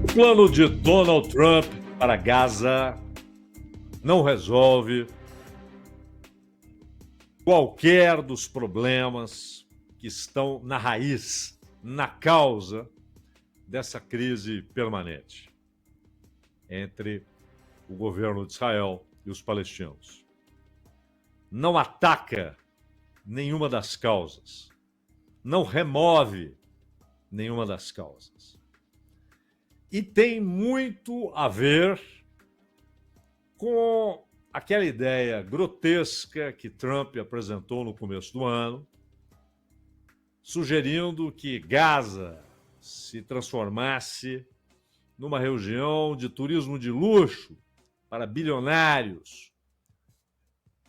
O plano de Donald Trump para Gaza não resolve qualquer dos problemas que estão na raiz, na causa dessa crise permanente entre o governo de Israel e os palestinos. Não ataca nenhuma das causas, não remove nenhuma das causas. E tem muito a ver com aquela ideia grotesca que Trump apresentou no começo do ano, sugerindo que Gaza se transformasse numa região de turismo de luxo para bilionários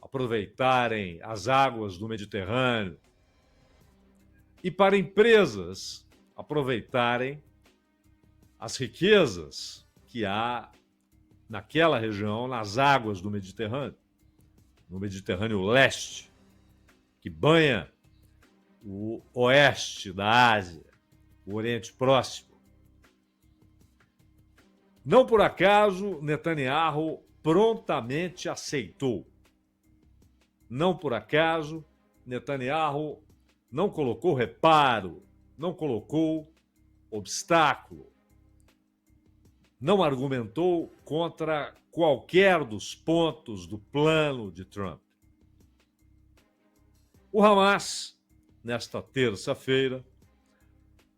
aproveitarem as águas do Mediterrâneo e para empresas aproveitarem as riquezas que há naquela região, nas águas do Mediterrâneo, no Mediterrâneo Leste, que banha o oeste da Ásia, o Oriente Próximo. Não por acaso, Netanyahu prontamente aceitou. Não por acaso, Netanyahu não colocou reparo, não colocou obstáculo, não argumentou contra qualquer dos pontos do plano de Trump. O Hamas, nesta terça-feira,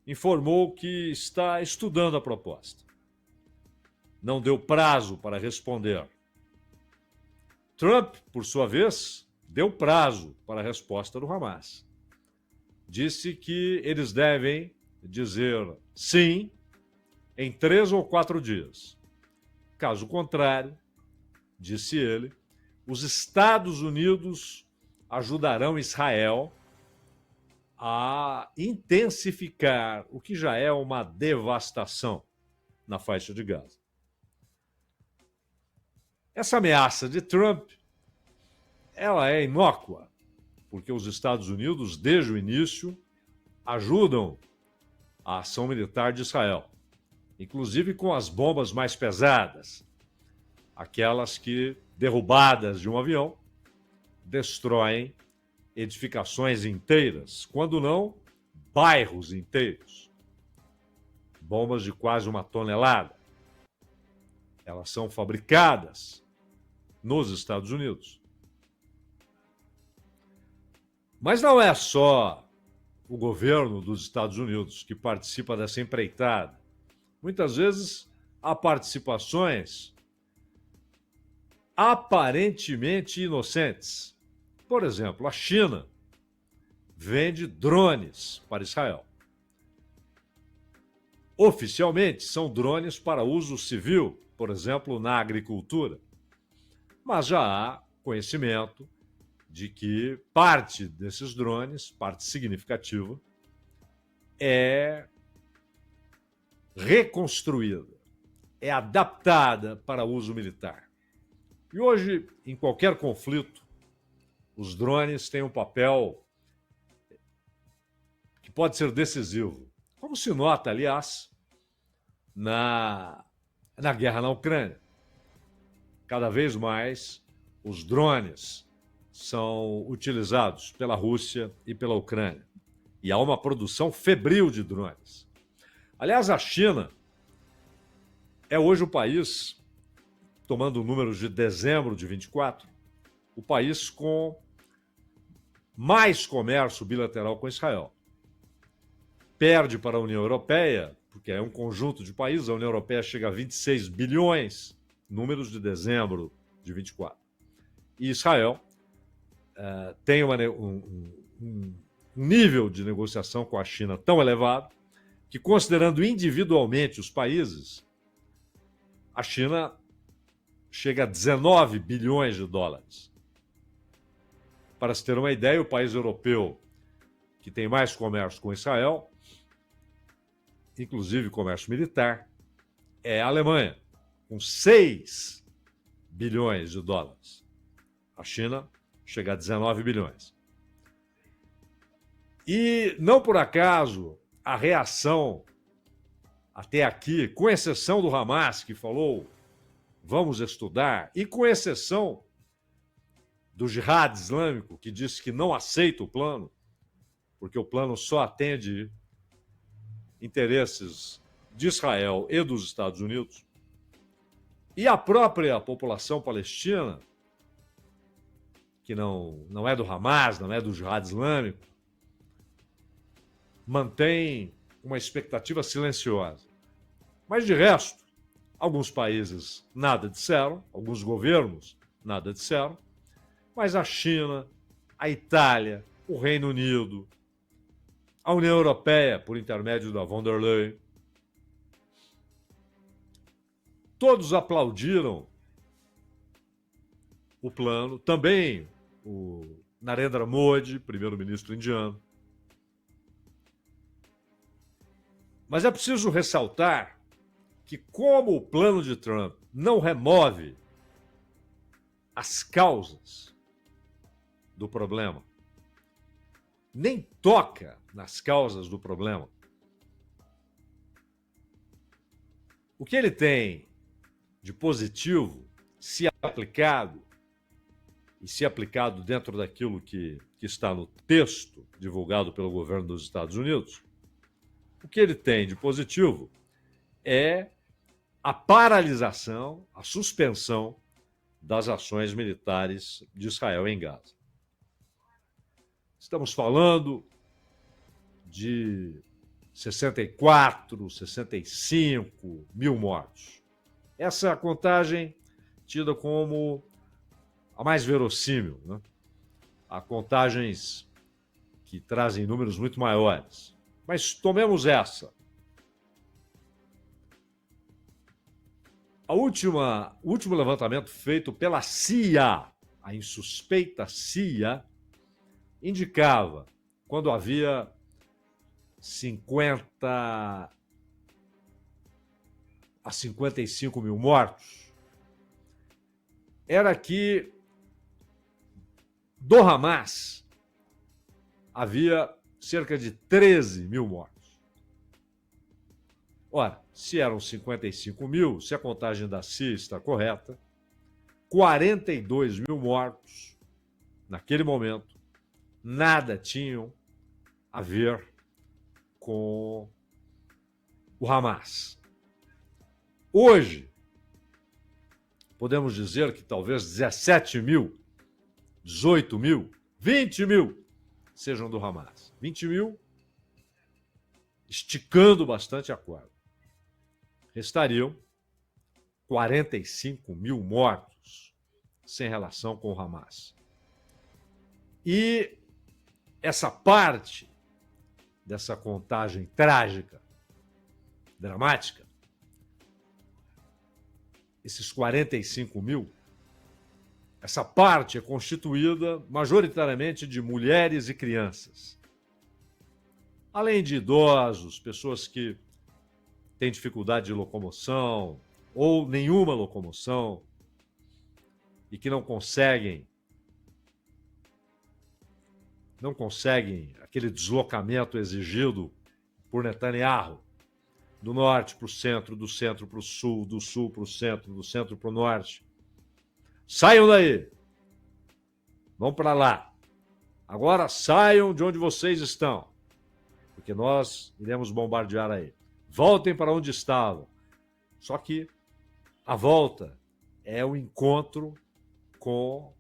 informou que está estudando a proposta. Não deu prazo para responder. Trump, por sua vez, deu prazo para a resposta do Hamas. Disse que eles devem dizer sim em 3 ou 4 dias. Caso contrário, disse ele, os Estados Unidos ajudarão Israel a intensificar o que já é uma devastação na faixa de Gaza. Essa ameaça de Trump, ela é inócua, porque os Estados Unidos, desde o início, ajudam a ação militar de Israel, inclusive com as bombas mais pesadas, aquelas que, derrubadas de um avião, destroem edificações inteiras, quando não, bairros inteiros. Bombas de quase 1 tonelada. Elas são fabricadas nos Estados Unidos. Mas não é só o governo dos Estados Unidos que participa dessa empreitada. Muitas vezes há participações aparentemente inocentes. Por exemplo, a China vende drones para Israel. Oficialmente, são drones para uso civil, por exemplo, na agricultura. Mas já há conhecimento de que parte desses drones, parte significativa, é reconstruída, é adaptada para uso militar. E hoje, em qualquer conflito, os drones têm um papel que pode ser decisivo. Como se nota, aliás, na guerra na Ucrânia. Cada vez mais, os drones são utilizados pela Rússia e pela Ucrânia. E há uma produção febril de drones. Aliás, a China é hoje o país, tomando números de dezembro de 24, o país com mais comércio bilateral com Israel. Perde para a União Europeia, porque é um conjunto de países, a União Europeia chega a 26 bilhões, números de dezembro de 24. E Israel tem um nível de negociação com a China tão elevado que, considerando individualmente os países, a China chega a 19 bilhões de dólares. Para se ter uma ideia, o país europeu que tem mais comércio com Israel, inclusive comércio militar, é a Alemanha, com 6 bilhões de dólares. A China chega a 19 bilhões. E não por acaso a reação até aqui, com exceção do Hamas, que falou vamos estudar, e com exceção do Jihad Islâmico, que disse que não aceita o plano, porque o plano só atende interesses de Israel e dos Estados Unidos, e a própria população palestina, que não é do Hamas, não é do Jihad Islâmico, mantém uma expectativa silenciosa. Mas, de resto, alguns países nada disseram, alguns governos nada disseram, mas a China, a Itália, o Reino Unido, a União Europeia, por intermédio da von der Leyen, todos aplaudiram o plano, também o Narendra Modi, primeiro-ministro indiano. Mas é preciso ressaltar que, como o plano de Trump não remove as causas do problema, nem toca nas causas do problema, o que ele tem de positivo, se aplicado, e se aplicado dentro daquilo que está no texto divulgado pelo governo dos Estados Unidos, o que ele tem de positivo é a paralisação, a suspensão das ações militares de Israel em Gaza. Estamos falando de 64, 65 mil mortos. Essa é a contagem tida como a mais verossímil, né? Há contagens que trazem números muito maiores. Mas tomemos essa. O último levantamento feito pela CIA, a insuspeita CIA, indicava, quando havia 50 a 55 mil mortos, era que do Hamas havia cerca de 13 mil mortos. Ora, se eram 55 mil, se a contagem da CIA está correta, 42 mil mortos, naquele momento, nada tinham a ver com o Hamas. Hoje, podemos dizer que talvez 17 mil, 18 mil, 20 mil sejam do Hamas. 20 mil, esticando bastante a corda. Restariam 45 mil mortos sem relação com o Hamas. E essa parte dessa contagem trágica, dramática, esses 45 mil, essa parte é constituída majoritariamente de mulheres e crianças. Além de idosos, pessoas que têm dificuldade de locomoção ou nenhuma locomoção e que não conseguem aquele deslocamento exigido por Netanyahu, do norte para o centro, do centro para o sul, do sul para o centro, do centro para o norte. Saiam daí. Vão para lá. Agora saiam de onde vocês estão, porque nós iremos bombardear aí. Voltem para onde estavam. Só que a volta é o encontro com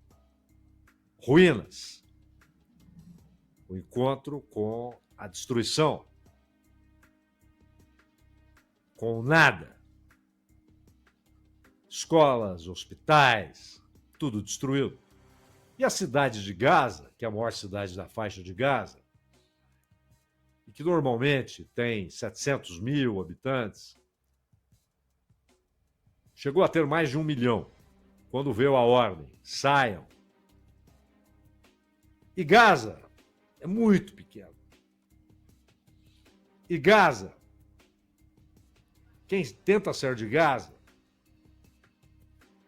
ruínas, o encontro com a destruição, com o nada. Escolas, hospitais, tudo destruído. E a cidade de Gaza, que é a maior cidade da faixa de Gaza, e que normalmente tem 700 mil habitantes, chegou a ter mais de 1 milhão, quando veio a ordem, saiam. E Gaza é muito pequeno. E Gaza, quem tenta sair de Gaza,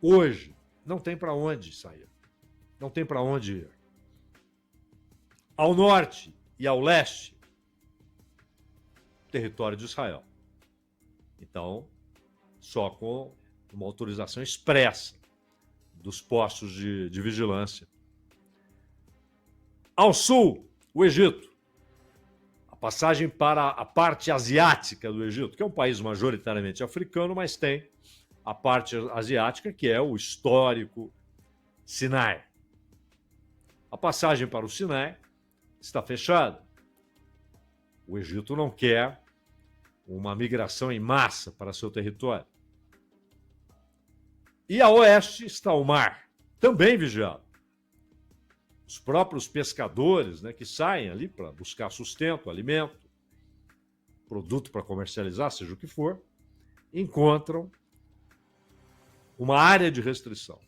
hoje, não tem para onde sair. Não tem para onde ir. Ao norte e ao leste, território de Israel. Então, só com uma autorização expressa dos postos de vigilância. Ao sul, o Egito. A passagem para a parte asiática do Egito, que é um país majoritariamente africano, mas tem a parte asiática, que é o histórico Sinai. A passagem para o Sinai está fechada. O Egito não quer uma migração em massa para seu território. E a oeste está o mar, também vigiado. Os próprios pescadores, né, que saem ali para buscar sustento, alimento, produto para comercializar, seja o que for, encontram uma área de restrição.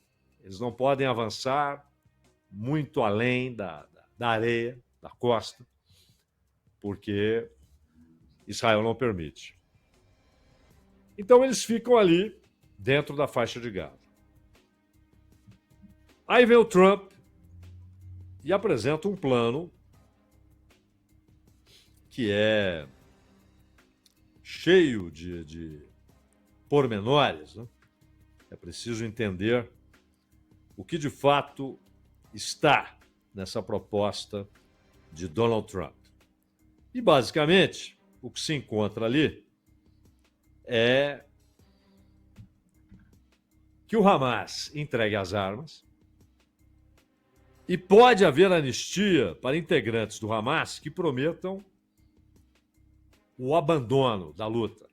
Eles não podem avançar muito além da areia, da costa, porque Israel não permite. Então eles ficam ali dentro da faixa de Gaza. Aí vem o Trump e apresenta um plano que é cheio de pormenores, né? É preciso entender o que de fato está nessa proposta de Donald Trump. E basicamente, o que se encontra ali é que o Hamas entregue as armas e pode haver anistia para integrantes do Hamas que prometam o abandono da luta,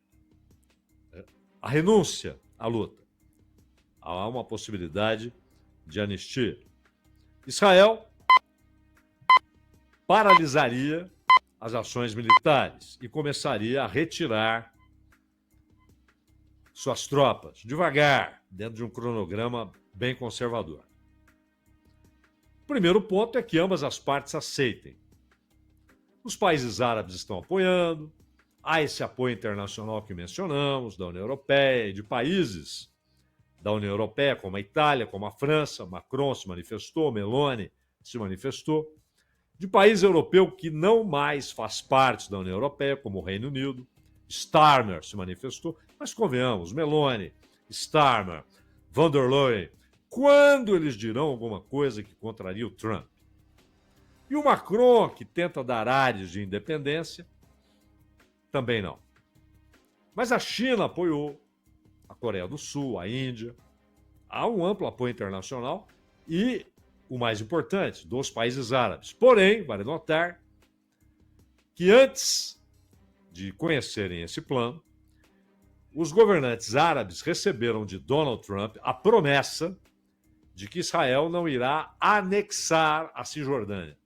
a renúncia à luta. Há uma possibilidade de anistia. Israel paralisaria as ações militares e começaria a retirar suas tropas, devagar, dentro de um cronograma bem conservador. O primeiro ponto é que ambas as partes aceitem. Os países árabes estão apoiando, há esse apoio internacional que mencionamos, da União Europeia e de países da União Europeia, como a Itália, como a França. Macron se manifestou, Meloni se manifestou. De país europeu que não mais faz parte da União Europeia, como o Reino Unido, Starmer se manifestou, mas convenhamos, Meloni, Starmer, Van der Leyen, quando eles dirão alguma coisa que contraria o Trump? E o Macron, que tenta dar ares de independência, também não. Mas a China apoiou, a Coreia do Sul, a Índia. Há um amplo apoio internacional e, o mais importante, dos países árabes. Porém, vale notar que antes de conhecerem esse plano, os governantes árabes receberam de Donald Trump a promessa de que Israel não irá anexar a Cisjordânia.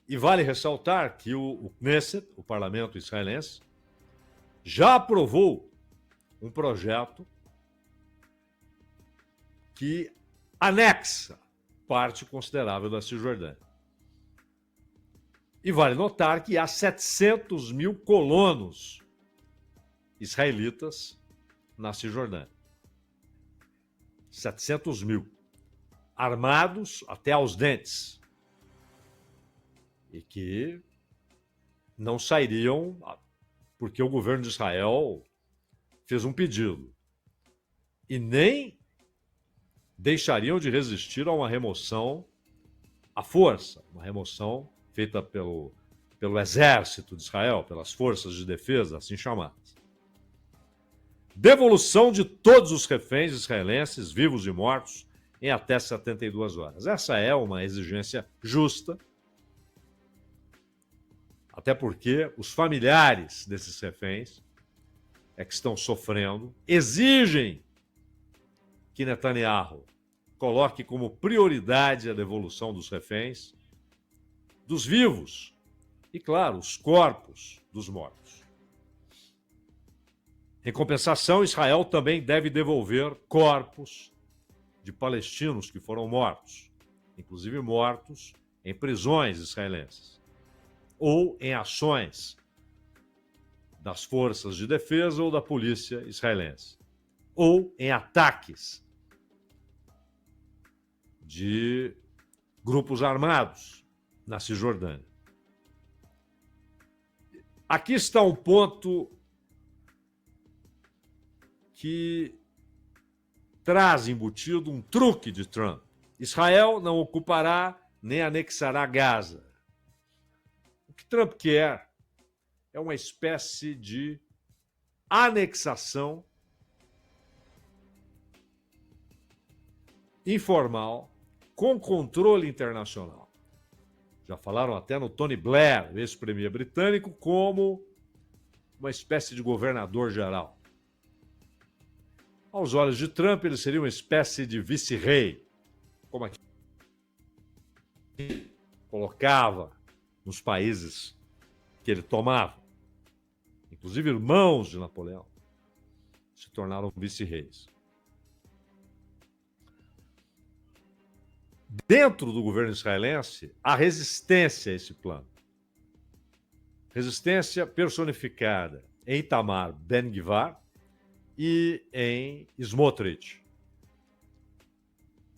E vale ressaltar que o Knesset, o parlamento israelense, já aprovou um projeto que anexa parte considerável da Cisjordânia. E vale notar que há 700 mil colonos israelitas na Cisjordânia. 700 mil. Armados até aos dentes. E que não sairiam porque o governo de Israel fez um pedido. E nem deixariam de resistir a uma remoção à força, uma remoção feita pelo exército de Israel, pelas forças de defesa, assim chamadas. Devolução de todos os reféns israelenses, vivos e mortos, em até 72 horas. Essa é uma exigência justa, até porque os familiares desses reféns que estão sofrendo exigem que Netanyahu coloque como prioridade a devolução dos reféns, dos vivos e, claro, os corpos dos mortos. Em compensação, Israel também deve devolver corpos de palestinos que foram mortos, inclusive mortos em prisões israelenses ou em ações das forças de defesa ou da polícia israelense, ou em ataques de grupos armados na Cisjordânia. Aqui está um ponto que traz embutido um truque de Trump. Israel não ocupará nem anexará Gaza. O que Trump quer é uma espécie de anexação informal com controle internacional. Já falaram até no Tony Blair, ex-premier britânico, como uma espécie de governador geral. Aos olhos de Trump, ele seria uma espécie de vice-rei, como aqui colocava nos países que ele tomava. Inclusive, irmãos de Napoleão se tornaram vice-reis. Dentro do governo israelense, há resistência a esse plano. Resistência personificada em Itamar Ben-Gvir e em Smotrich.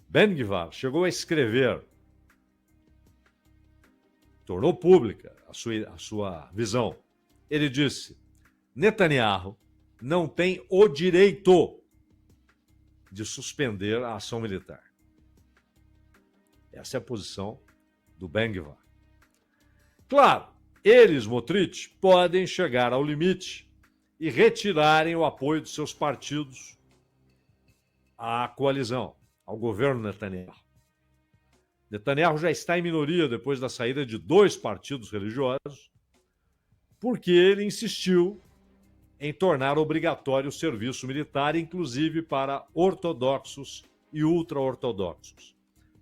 Ben-Gvir chegou a escrever, tornou pública a sua visão. Ele disse: Netanyahu não tem o direito de suspender a ação militar. Essa é a posição do Ben-Gvir. Claro, ele e Smotrich podem chegar ao limite e retirarem o apoio de seus partidos à coalizão, ao governo Netanyahu. Netanyahu já está em minoria depois da saída de 2 partidos religiosos, porque ele insistiu em tornar obrigatório o serviço militar, inclusive para ortodoxos e ultra-ortodoxos.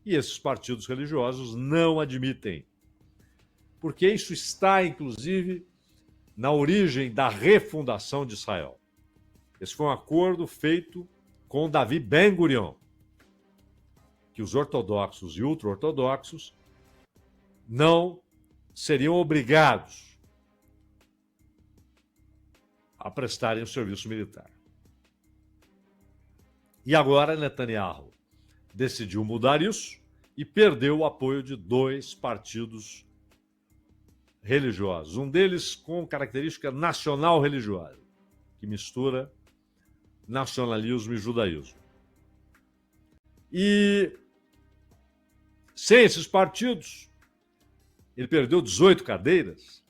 E esses partidos religiosos não admitem, porque isso está, inclusive, na origem da refundação de Israel. Esse foi um acordo feito com Davi Ben-Gurion, que os ortodoxos e ultra-ortodoxos não seriam obrigados a prestarem o serviço militar. E agora Netanyahu decidiu mudar isso e perdeu o apoio de 2 partidos religiosos. Um deles com característica nacional-religiosa, que mistura nacionalismo e judaísmo. E sem esses partidos, ele perdeu 18 cadeiras,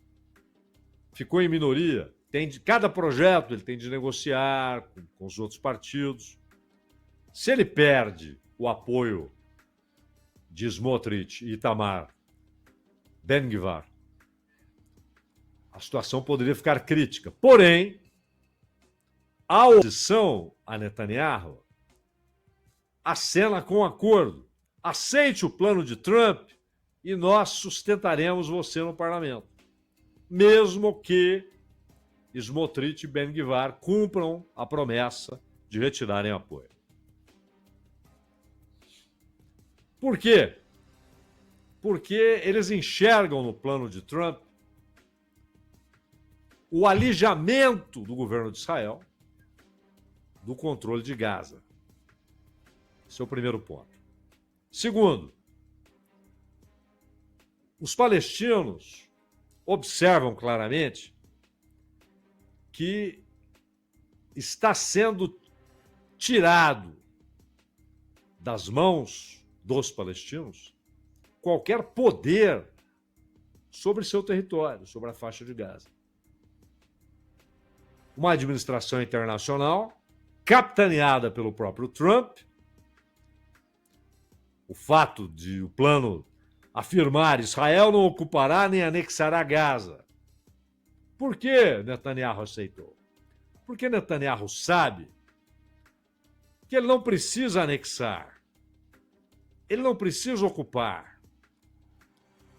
ficou em minoria. Cada projeto ele tem de negociar com os outros partidos. Se ele perde o apoio de Smotrich e Itamar Ben-Gvir, a situação poderia ficar crítica. Porém, a oposição a Netanyahu acena com acordo. Aceite o plano de Trump e nós sustentaremos você no parlamento. Mesmo que Smotrich e Ben-Gvir cumpram a promessa de retirarem apoio. Por quê? Porque eles enxergam no plano de Trump o alijamento do governo de Israel do controle de Gaza. Esse é o primeiro ponto. Segundo, os palestinos observam claramente que está sendo tirado das mãos dos palestinos qualquer poder sobre seu território, sobre a faixa de Gaza. Uma administração internacional capitaneada pelo próprio Trump, o fato de o plano afirmar Israel não ocupará nem anexará Gaza. Por que Netanyahu aceitou? Porque Netanyahu sabe que ele não precisa anexar, ele não precisa ocupar.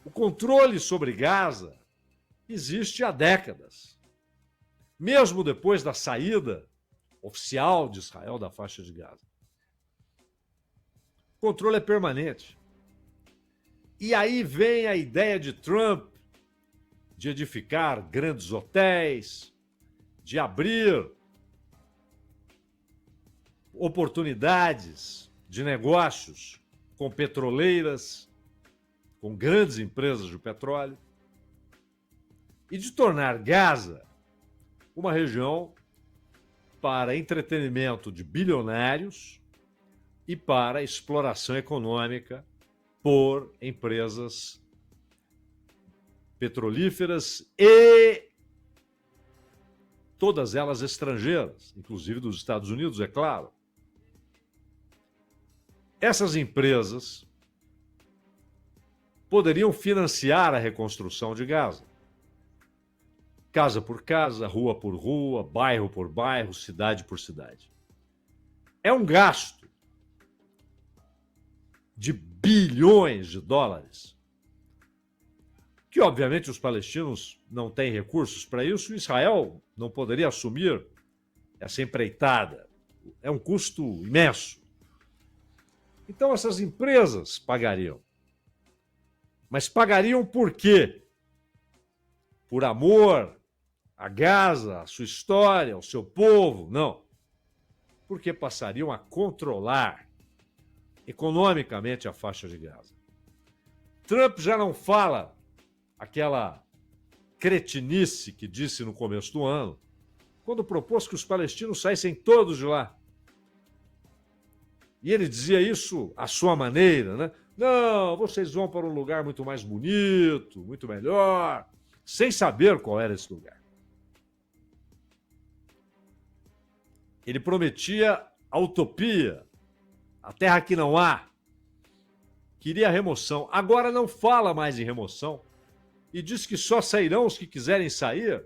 O controle sobre Gaza existe há décadas. Mesmo depois da saída oficial de Israel da faixa de Gaza. O controle é permanente. E aí vem a ideia de Trump de edificar grandes hotéis, de abrir oportunidades de negócios com petroleiras, com grandes empresas de petróleo. e de tornar Gaza uma região para entretenimento de bilionários e para exploração econômica por empresas petrolíferas e todas elas estrangeiras, inclusive dos Estados Unidos, é claro. Essas empresas poderiam financiar a reconstrução de Gaza. Casa por casa, rua por rua, bairro por bairro, cidade por cidade. É um gasto de bilhões de dólares, que obviamente os palestinos não têm recursos para isso, Israel não poderia assumir essa empreitada. É um custo imenso. Então essas empresas pagariam. Mas pagariam por quê? Por amor a Gaza, a sua história, ao seu povo? Não. Porque passariam a controlar economicamente a faixa de Gaza. Trump já não fala aquela cretinice que disse no começo do ano, quando propôs que os palestinos saíssem todos de lá. E ele dizia isso à sua maneira, né? Não, vocês vão para um lugar muito mais bonito, muito melhor, sem saber qual era esse lugar. Ele prometia a utopia, a terra que não há. Queria a remoção. Agora não fala mais em remoção e diz que só sairão os que quiserem sair.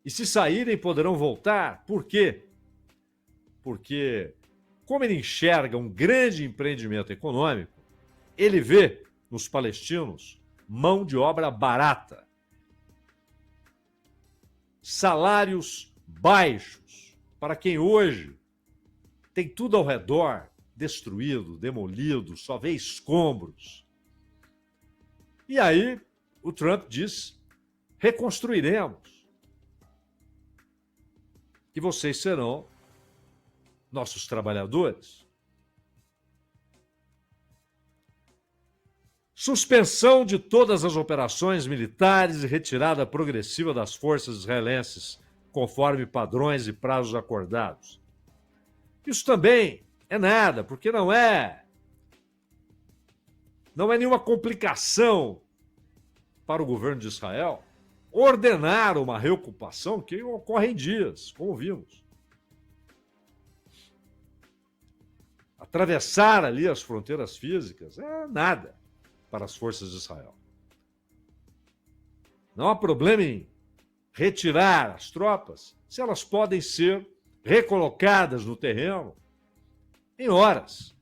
E se saírem, poderão voltar. Por quê? Porque, como ele enxerga um grande empreendimento econômico, ele vê nos palestinos mão de obra barata, salários baixos, para quem hoje tem tudo ao redor destruído, demolido, só vê escombros. E aí o Trump diz: reconstruiremos. E vocês serão nossos trabalhadores. Suspensão de todas as operações militares e retirada progressiva das forças israelenses, conforme padrões e prazos acordados. Isso também é nada, porque não é nenhuma complicação para o governo de Israel ordenar uma reocupação que ocorre em dias, como vimos. Atravessar ali as fronteiras físicas é nada para as forças de Israel. Não há problema em retirar as tropas se elas podem ser recolocadas no terreno em horas.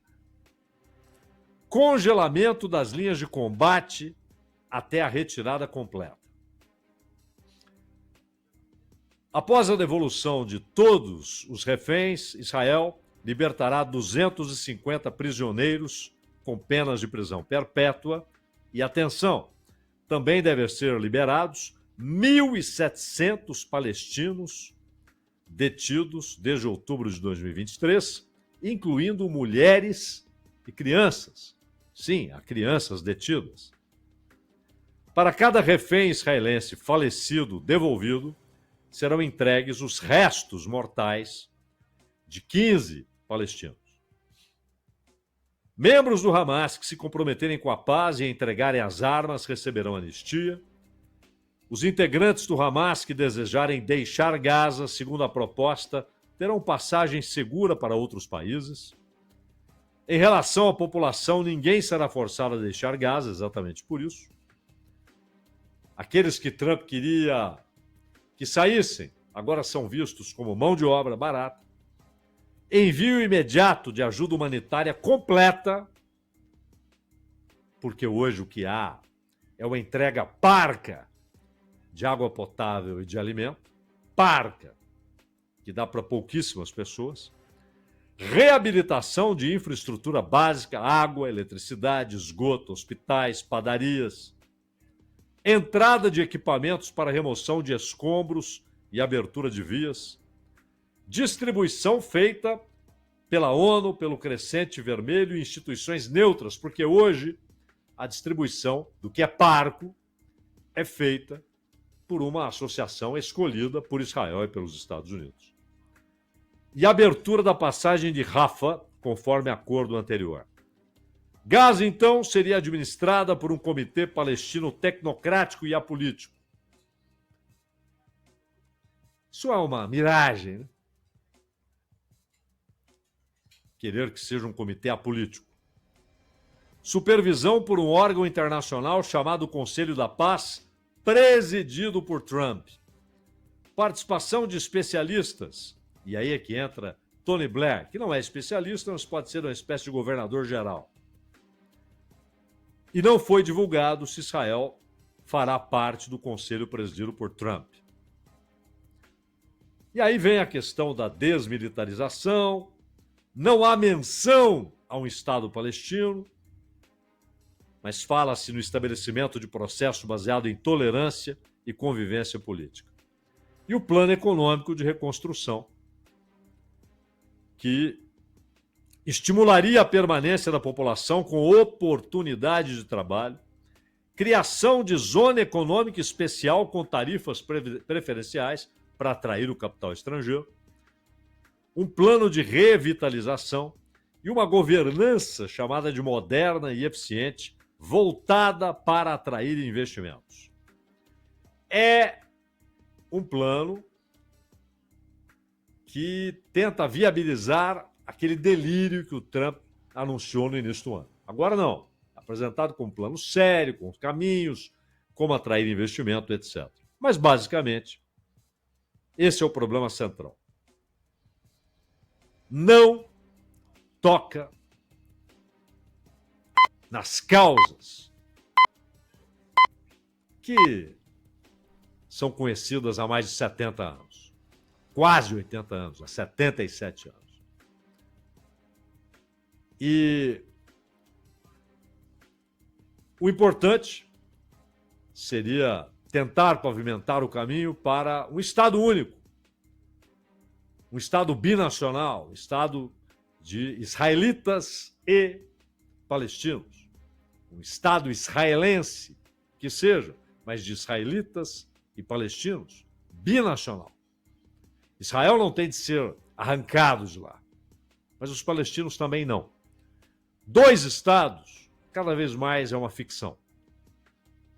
Congelamento das linhas de combate até a retirada completa. Após a devolução de todos os reféns, Israel libertará 250 prisioneiros com penas de prisão perpétua e, atenção, também devem ser liberados 1.700 palestinos detidos desde outubro de 2023, incluindo mulheres e crianças. Sim, há crianças detidas. Para cada refém israelense falecido devolvido, serão entregues os restos mortais de 15 palestinos. Membros do Hamas que se comprometerem com a paz e a entregarem as armas receberão anistia. Os integrantes do Hamas que desejarem deixar Gaza, segundo a proposta, terão passagem segura para outros países. Em relação à população, ninguém será forçado a deixar Gaza, exatamente por isso. Aqueles que Trump queria que saíssem, agora são vistos como mão de obra barata. Envio imediato de ajuda humanitária completa, porque hoje o que há é uma entrega parca de água potável e de alimento, parca, que dá para pouquíssimas pessoas. Reabilitação de infraestrutura básica, água, eletricidade, esgoto, hospitais, padarias. Entrada de equipamentos para remoção de escombros e abertura de vias. Distribuição feita pela ONU, pelo Crescente Vermelho e instituições neutras, porque hoje a distribuição do que é parco é feita por uma associação escolhida por Israel e pelos Estados Unidos. E abertura da passagem de Rafah, conforme acordo anterior. Gaza, então, seria administrada por um comitê palestino tecnocrático e apolítico. Isso é uma miragem, né? Querer que seja um comitê apolítico. Supervisão por um órgão internacional chamado Conselho da Paz, presidido por Trump. Participação de especialistas. E aí é que entra Tony Blair, que não é especialista, mas pode ser uma espécie de governador geral. E não foi divulgado se Israel fará parte do conselho presidido por Trump. E aí vem a questão da desmilitarização, não há menção a um Estado palestino, mas fala-se no estabelecimento de processo baseado em tolerância e convivência política. E o plano econômico de reconstrução, que estimularia a permanência da população com oportunidades de trabalho, criação de zona econômica especial com tarifas preferenciais para atrair o capital estrangeiro, um plano de revitalização e uma governança chamada de moderna e eficiente, voltada para atrair investimentos. É um plano que tenta viabilizar aquele delírio que o Trump anunciou no início do ano. Agora não, apresentado como um plano sério, com caminhos, como atrair investimento, etc. Mas, basicamente, esse é o problema central. Não toca nas causas que são conhecidas há mais de 70 anos. Quase 80 anos, há 77 anos. E o importante seria tentar pavimentar o caminho para um Estado único, um Estado binacional, um Estado de israelitas e palestinos, um Estado israelense que seja, mas de israelitas e palestinos, binacional. Israel não tem de ser arrancado de lá, mas os palestinos também não. 2 estados, cada vez mais é uma ficção.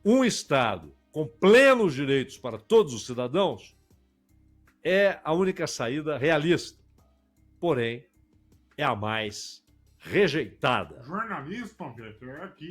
Um Estado com plenos direitos para todos os cidadãos é a única saída realista, porém, é a mais rejeitada. Jornalista, Vitor, é aqui.